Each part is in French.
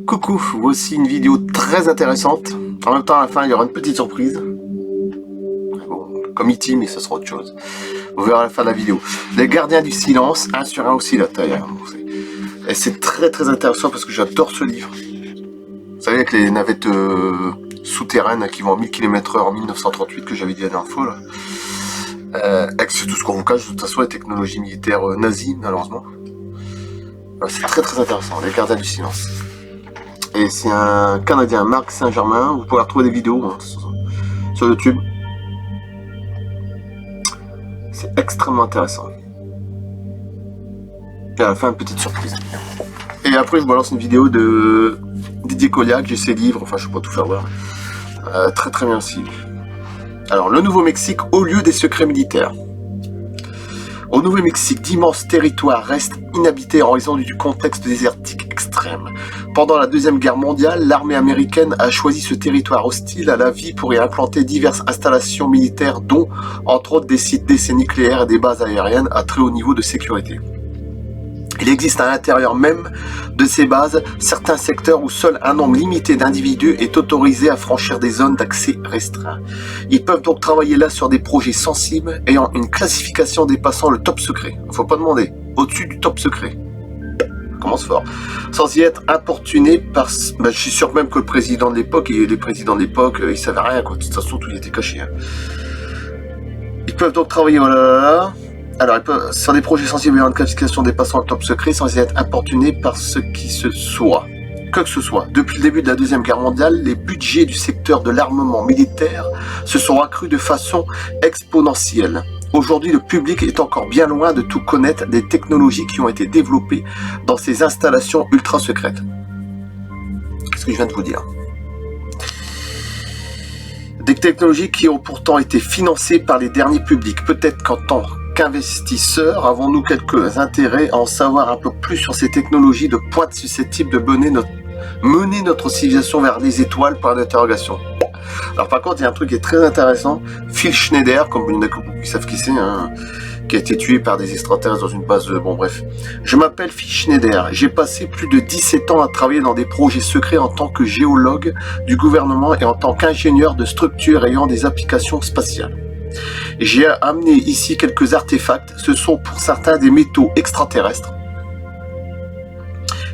Coucou, voici une vidéo très intéressante. En même temps, à la fin, il y aura une petite surprise. Bon, comme E.T., mais ce sera autre chose. Vous verrez à la fin de la vidéo. Les gardiens du silence, 1 sur 1 aussi la taille. Et c'est très très intéressant parce que j'adore ce livre. Vous savez, avec les navettes souterraines qui vont à 1000 km/h en 1938, que j'avais dit la dernière fois. Là. C'est tout ce qu'on vous cache, de toute façon, les technologies militaires nazies, malheureusement. C'est très très intéressant, les gardiens du silence. Et c'est un Canadien, Marc Saint-Germain. Vous pouvez retrouver des vidéos sur YouTube. C'est extrêmement intéressant. Et à la fin, une petite surprise. Et après, je vous balance une vidéo de Didier Colliac. J'ai ses livres, enfin, je ne peux pas tout faire voir. Très très bien aussi. Alors, le Nouveau-Mexique au lieu des secrets militaires. Au Nouveau-Mexique, d'immenses territoires restent inhabités en raison du contexte désertique extrême. Pendant la Deuxième Guerre mondiale, l'armée américaine a choisi ce territoire hostile à la vie pour y implanter diverses installations militaires, dont, entre autres, des sites d'essais nucléaires et des bases aériennes à très haut niveau de sécurité. Il existe à l'intérieur même de ces bases certains secteurs où seul un nombre limité d'individus est autorisé à franchir des zones d'accès restreint. Ils peuvent donc travailler là sur des projets sensibles ayant une classification dépassant le top secret. Il ne faut pas demander, au-dessus du top secret. Ça commence fort. Sans y être importuné par... je suis sûr même que le président de l'époque, et les présidents de l'époque, ils ne savaient rien, quoi. De toute façon, tout était caché. Hein. Ils peuvent donc travailler... Alors, sur des projets sensibles ayant une classification dépassant le top secret sans y être importunés par ce qui se soit. Que ce soit. Depuis le début de la Deuxième Guerre mondiale, les budgets du secteur de l'armement militaire se sont accrus de façon exponentielle. Aujourd'hui, le public est encore bien loin de tout connaître des technologies qui ont été développées dans ces installations ultra secrètes. Qu'est-ce que je viens de vous dire ? Des technologies qui ont pourtant été financées par les derniers publics. Peut-être qu'en tant qu'investisseurs, avons-nous quelques intérêts à en savoir un peu plus sur ces technologies de pointe susceptibles de mener notre civilisation vers les étoiles, point d'interrogation. Alors par contre, il y a un truc qui est très intéressant. Phil Schneider, comme il y en a beaucoup qui savent qui c'est, hein, qui a été tué par des extraterrestres dans une base de... Bon bref. Je m'appelle Phil Schneider. J'ai passé plus de 17 ans à travailler dans des projets secrets en tant que géologue du gouvernement et en tant qu'ingénieur de structures ayant des applications spatiales. J'ai amené ici quelques artefacts. Ce sont pour certains des métaux extraterrestres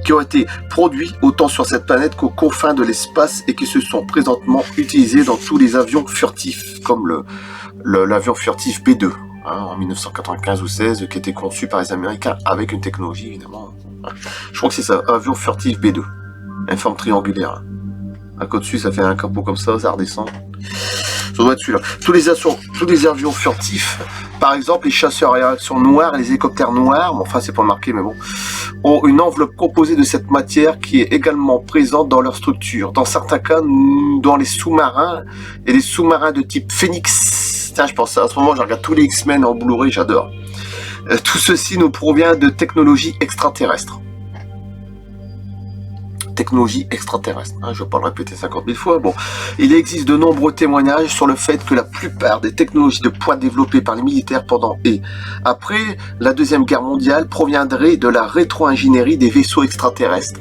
qui ont été produits autant sur cette planète qu'aux confins de l'espace et qui se sont présentement utilisés dans tous les avions furtifs, comme l'avion furtif B2 en 1995 ou 16, qui était conçu par les Américains avec une technologie évidemment. Je crois que c'est ça, avion furtif B2, une forme triangulaire. Un côté dessus, ça fait un capot comme ça redescend. Ça doit être celui-là. Tous les avions furtifs, par exemple les chasseurs à réaction noire et les hélicoptères noirs, enfin c'est pas marqué mais bon, ont une enveloppe composée de cette matière qui est également présente dans leur structure. Dans certains cas, dans les sous-marins et les sous-marins de type Phoenix. Tiens, je pense à ce moment, je regarde tous les X-Men en Blu-ray, j'adore. Tout ceci nous provient de technologies extraterrestres. Technologie extraterrestre. Je ne vais pas le répéter 50 000 fois. Bon, il existe de nombreux témoignages sur le fait que la plupart des technologies de pointe développées par les militaires pendant et après la Deuxième Guerre mondiale proviendraient de la rétro-ingénierie des vaisseaux extraterrestres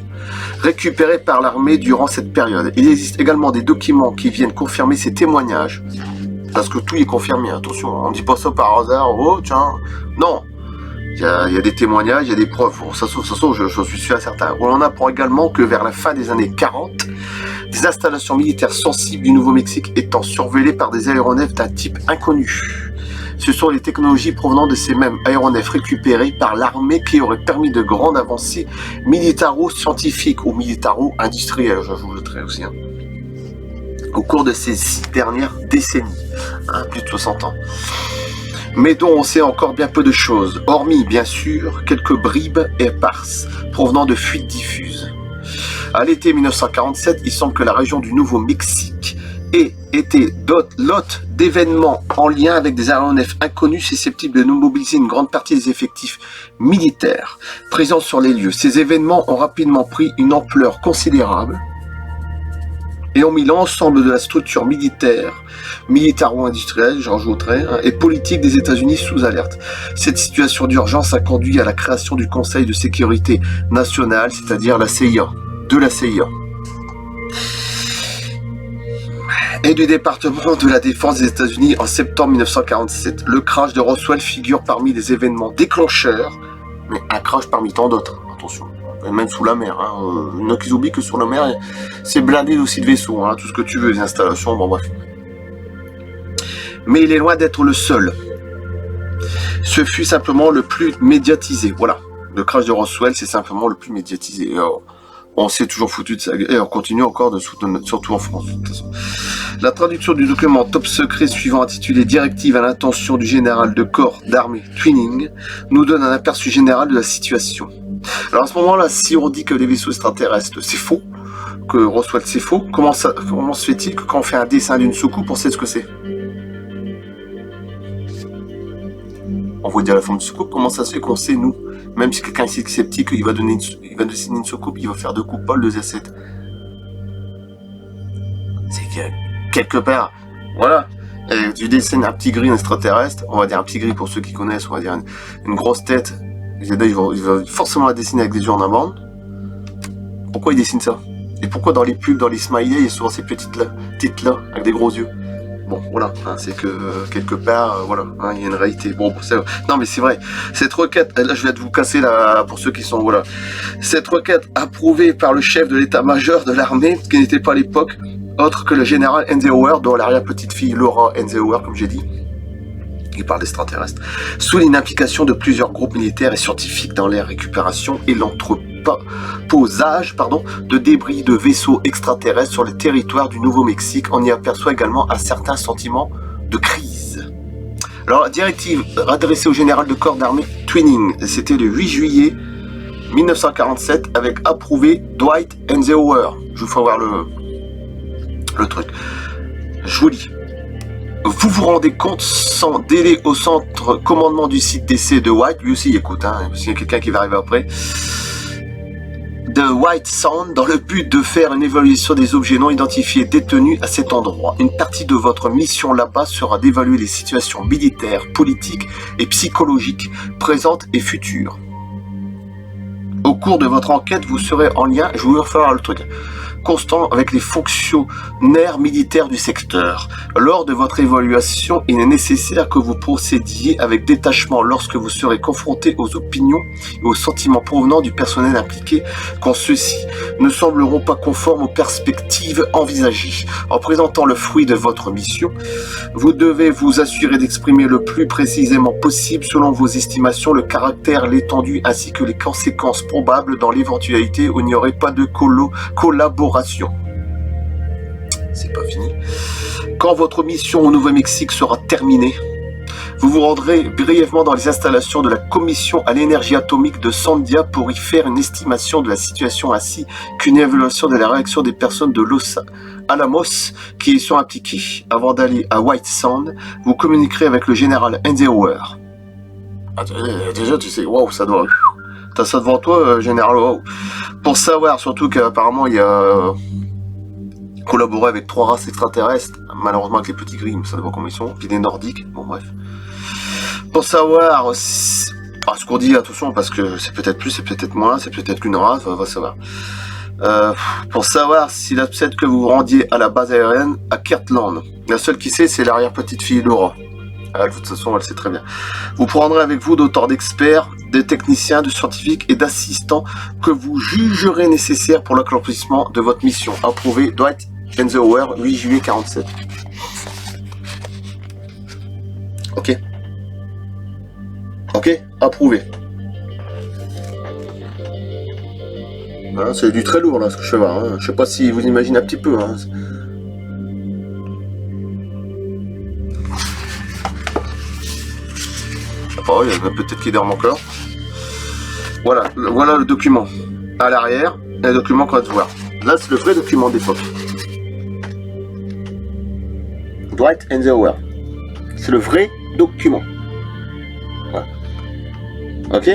récupérés par l'armée durant cette période. Il existe également des documents qui viennent confirmer ces témoignages. Parce que tout est confirmé, attention, on ne dit pas ça par hasard, oh tiens, non. Il y a des témoignages, il y a des preuves. Bon, ça je suis sûr et certain. On apprend également que vers la fin des années 40, des installations militaires sensibles du Nouveau-Mexique étant surveillées par des aéronefs d'un type inconnu. Ce sont les technologies provenant de ces mêmes aéronefs récupérés par l'armée qui auraient permis de grandes avancées militaro-scientifiques ou militaro-industrielles, j'ajouterais aussi, hein, au cours de ces 6 dernières décennies, plus de 60 ans. Mais dont on sait encore bien peu de choses, hormis bien sûr quelques bribes éparses provenant de fuites diffuses. À l'été 1947, il semble que la région du Nouveau-Mexique ait été l'hôte d'événements en lien avec des aéronefs inconnus susceptibles de nous mobiliser une grande partie des effectifs militaires présents sur les lieux. Ces événements ont rapidement pris une ampleur considérable et ont mis l'ensemble de la structure militaire, militaro-industrielle, j'en rajouterai, et politique des États-Unis sous alerte. Cette situation d'urgence a conduit à la création du Conseil de sécurité nationale, c'est-à-dire la CIA, de la CIA. et du département de la défense des États-Unis en septembre 1947. Le crash de Roswell figure parmi les événements déclencheurs, mais un crash parmi tant d'autres, attention, même sous la mer. Hein. Il y en a qui oublient que sur la mer, c'est blindé aussi de vaisseaux, hein, tout ce que tu veux, les installations, bon bref. Mais il est loin d'être le seul. Ce fut simplement le plus médiatisé, voilà. Le crash de Roswell, c'est simplement le plus médiatisé. Alors, on s'est toujours foutu de ça, et on continue encore de soutenir, surtout en France, de toute façon. La traduction du document top secret suivant, intitulé Directive à l'intention du général de corps d'armée Twining, nous donne un aperçu général de la situation. Alors à ce moment-là, si on dit que les vaisseaux extraterrestres, c'est faux, que Roswell c'est faux, comment se fait-il que quand on fait un dessin d'une soucoupe, on sait ce que c'est? On voit dire la forme de soucoupe, comment ça se fait qu'on sait, nous? Même si quelqu'un est sceptique, il va dessiner une soucoupe, il va faire deux coupoles, deux assiettes. C'est que, quelque part, voilà, tu dessines un petit gris extraterrestre, on va dire un petit gris pour ceux qui connaissent, on va dire une grosse tête, il va forcément la dessiner avec des yeux en amande. Pourquoi il dessine ça? Et pourquoi dans les pubs, dans les smileys, il y a souvent ces petites là, avec des gros yeux? Bon, voilà, hein, c'est que quelque part, voilà, hein, il y a une réalité. Bon, non, mais c'est vrai. Cette requête, là, je viens de vous casser là pour ceux qui sont, voilà. Cette requête approuvée par le chef de l'état-major de l'armée, qui n'était pas à l'époque autre que le général Eisenhower, dont l'arrière-petite-fille Laura Eisenhower, comme j'ai dit, qui parle d'extraterrestres, souligne l'implication de plusieurs groupes militaires et scientifiques dans les récupérations et l'entreposage de débris de vaisseaux extraterrestres sur le territoire du Nouveau-Mexique. On y aperçoit également un certain sentiment de crise. Alors, la directive adressée au général de corps d'armée Twining, c'était le 8 juillet 1947, avec approuvé Dwight Eisenhower. Je vous ferai voir le truc. Je vous lis. Vous vous rendez compte sans délai au centre commandement du site d'essai de White, lui aussi il écoute, hein, s'il y a quelqu'un qui va arriver après, de White Sound, dans le but de faire une évaluation des objets non identifiés détenus à cet endroit. Une partie de votre mission là-bas sera d'évaluer les situations militaires, politiques et psychologiques présentes et futures. Au cours de votre enquête, vous serez en lien, je vais vous refaire le truc, constant avec les fonctionnaires militaires du secteur. Lors de votre évaluation, il est nécessaire que vous procédiez avec détachement lorsque vous serez confronté aux opinions et aux sentiments provenant du personnel impliqué, quand ceux-ci ne sembleront pas conformes aux perspectives envisagées. En présentant le fruit de votre mission, vous devez vous assurer d'exprimer le plus précisément possible, selon vos estimations, le caractère, l'étendue ainsi que les conséquences probables dans l'éventualité où il n'y aurait pas de collaboration. C'est pas fini. Quand votre mission au Nouveau-Mexique sera terminée, vous vous rendrez brièvement dans les installations de la Commission à l'énergie atomique de Sandia pour y faire une estimation de la situation ainsi qu'une évaluation de la réaction des personnes de Los Alamos qui y sont impliquées. Avant d'aller à White Sound, vous communiquerez avec le général Eisenhower. Déjà, tu sais, waouh, ça doit... T'as ça devant toi, général, wow. Pour savoir surtout qu'apparemment il y a collaboré avec 3 races extraterrestres, malheureusement avec les petits gris, mais ça dépend comment ils sont, puis des nordiques, bon bref. Pour savoir, ce qu'on dit, attention, parce que c'est peut-être plus, c'est peut-être moins, c'est peut-être qu'une race, on va savoir. Pour savoir si la peut-être que vous vous rendiez à la base aérienne à Kirtland. La seule qui sait, c'est l'arrière-petite-fille Laura. De toute façon, elle sait très bien. Vous prendrez avec vous d'autant d'experts, des techniciens, de scientifiques et d'assistants que vous jugerez nécessaires pour l'accomplissement de votre mission. Approuvé, Dwight Eisenhower, 8 juillet 47. Ok. Ok, approuvé. Hein, c'est du très lourd là ce que je fais voir. Hein. Je sais pas si vous imaginez un petit peu. Hein. Oh, il y en a peut-être qui dorment encore. Voilà le document. À l'arrière, le document qu'on va te voir. Là, c'est le vrai document d'époque. Dwight Eisenhower. C'est le vrai document. Voilà. Ok.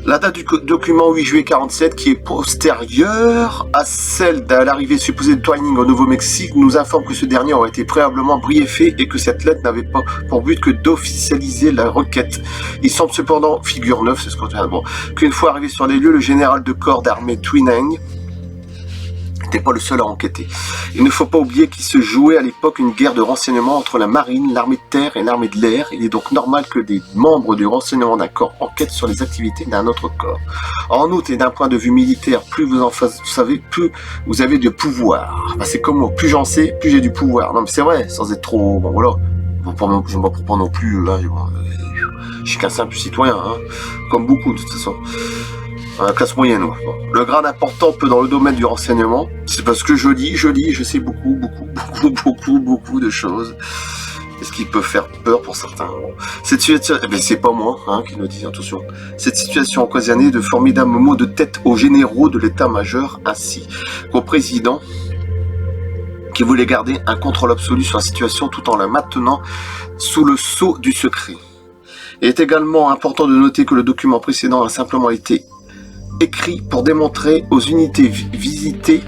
La date du document 8 juillet 47, qui est postérieure à celle de l'arrivée supposée de Twining au Nouveau-Mexique, nous informe que ce dernier aurait été préalablement briefé et que cette lettre n'avait pas pour but que d'officialiser la requête. Il semble cependant, figure 9, c'est ce qu'on vient de voir, qu'une fois arrivé sur les lieux, le général de corps d'armée Twining n'était pas le seul à enquêter. Il ne faut pas oublier qu'il se jouait à l'époque une guerre de renseignement entre la marine, l'armée de terre et l'armée de l'air. Il est donc normal que des membres du renseignement d'un corps enquêtent sur les activités d'un autre corps. En outre, et d'un point de vue militaire, plus vous savez, plus vous avez de pouvoir. C'est comme moi, plus j'en sais, plus j'ai du pouvoir. Non mais c'est vrai, sans être trop... Bon voilà, je ne me prends pas non plus, là, je suis qu'un simple citoyen, hein, comme beaucoup de toute façon. La classe moyenne. Bon. Le grade important peu dans le domaine du renseignement, c'est parce que je lis, je sais beaucoup de choses. Et ce qui peut faire peur pour certains. Cette situation, c'est pas moi qui le dis, attention. Cette situation occasionnait de formidables mots de tête aux généraux de l'état-major ainsi qu'au président qui voulait garder un contrôle absolu sur la situation tout en la maintenant sous le sceau du secret. Il est également important de noter que le document précédent a simplement été écrit pour démontrer aux unités visitées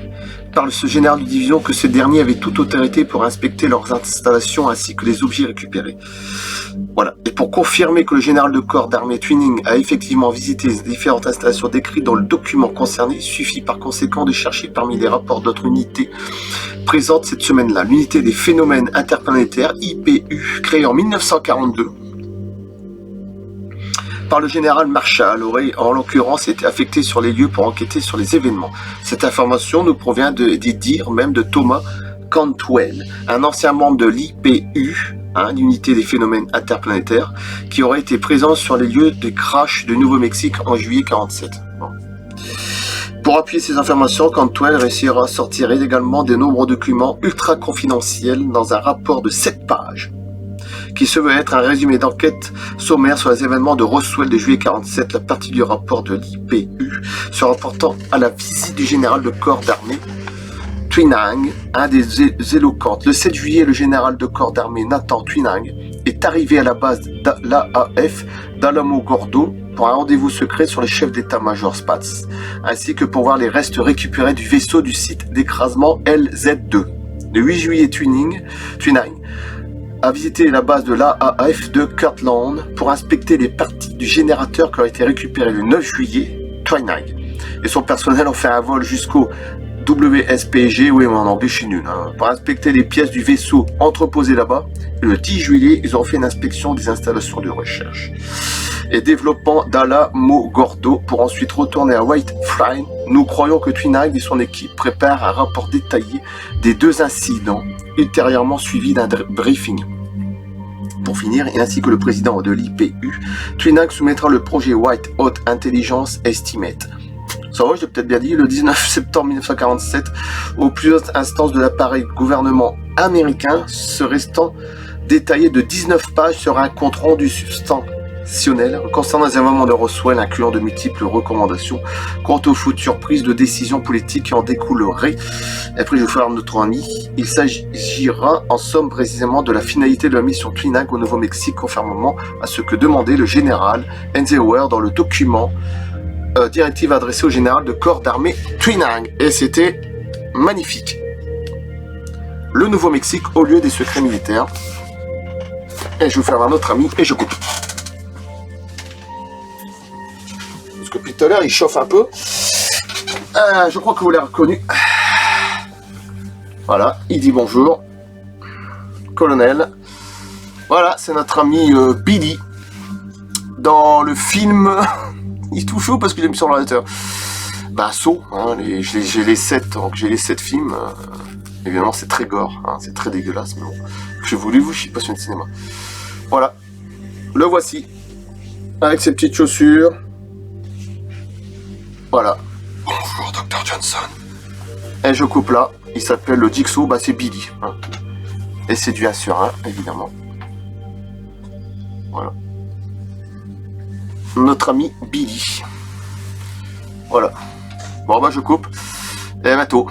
par ce général de division que ce dernier avait toute autorité pour inspecter leurs installations ainsi que les objets récupérés. Voilà. Et pour confirmer que le général de corps d'armée Twining a effectivement visité les différentes installations décrites dans le document concerné, il suffit par conséquent de chercher parmi les rapports d'autres unités présentes cette semaine-là. L'unité des phénomènes interplanétaires, IPU, créée en 1942, par le général Marshall, aurait en l'occurrence été affecté sur les lieux pour enquêter sur les événements. Cette information nous provient des dires même de Thomas Cantwell, un ancien membre de l'IPU, l'unité des phénomènes interplanétaires, qui aurait été présent sur les lieux des crashs du Nouveau-Mexique en juillet 1947. Bon. Pour appuyer ces informations, Cantwell réussira à sortir également des nombreux documents ultra confidentiels dans un rapport de 7 pages. Qui se veut être un résumé d'enquête sommaire sur les événements de Roswell de juillet 1947, la partie du rapport de l'IPU se rapportant à la visite du général de corps d'armée Twining, un des éloquentes. Le 7 juillet, le général de corps d'armée Nathan Twining est arrivé à la base de l'AAF d'Alamogordo pour un rendez-vous secret sur le chef d'état-major Spaatz, ainsi que pour voir les restes récupérés du vaisseau du site d'écrasement LZ-2. Le 8 juillet, Twining a visité la base de l'AAF de Kirtland pour inspecter les parties du générateur qui ont été récupérées le 9 juillet. Twining et son personnel ont fait un vol jusqu'au WSPG, oui mais en anglais je suis nul, pour inspecter les pièces du vaisseau entreposées là-bas. Et le 10 juillet, ils ont fait une inspection des installations de recherche et développement d'Alamogordo pour ensuite retourner à White Flame. Nous croyons que Twining et son équipe préparent un rapport détaillé des 2 incidents, ultérieurement suivi d'un briefing. Pour finir, et ainsi que le président de l'IPU, Twining soumettra le projet White Hot Intelligence Estimate. Ça va, je l'ai peut-être bien dit, le 19 septembre 1947, aux plus hautes instances de l'appareil gouvernement américain, ce restant détaillé de 19 pages sera un compte rendu substantiel concernant les événements de Roswell, incluant de multiples recommandations quant aux futures prises de décisions politiques qui en découleraient. Après, je vais faire notre ami. Il s'agira en somme précisément de la finalité de la mission Twining au Nouveau-Mexique, conformément à ce que demandait le général Eisenhower dans le document directive adressée au général de corps d'armée Twining. Et c'était magnifique. Le Nouveau-Mexique au lieu des secrets militaires. Et je vais faire un autre ami et je coupe. Parce que depuis tout à l'heure il chauffe un peu. Je crois que vous l'avez reconnu. Voilà, il dit bonjour. Colonel. Voilà, c'est notre ami Billy. Dans le film... Il est tout chaud parce qu'il est mis sur l'ordinateur. Bah, Saw, j'ai les 7, donc j'ai les 7 films. Évidemment, c'est très gore, c'est très dégueulasse, mais bon. Je voulais vous, je suis passionné de cinéma. Voilà, le voici. Avec ses petites chaussures. Voilà. Bonjour, Dr. Johnson. Et je coupe là. Il s'appelle le Jigsaw, c'est Billy. Et c'est du 1 sur 1, évidemment. Voilà. Notre ami Billy. Voilà. Bon je coupe. Et bientôt.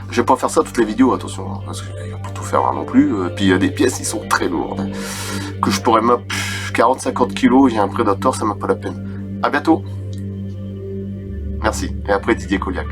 Je vais pas faire ça toutes les vidéos, attention. Parce qu'il n'y a pas tout faire non plus. Puis il y a des pièces qui sont très lourdes. Que je pourrais mettre 40-50 kilos, j'ai un Predator, ça m'a pas la peine. À bientôt. Merci. Et après Didier Coliac.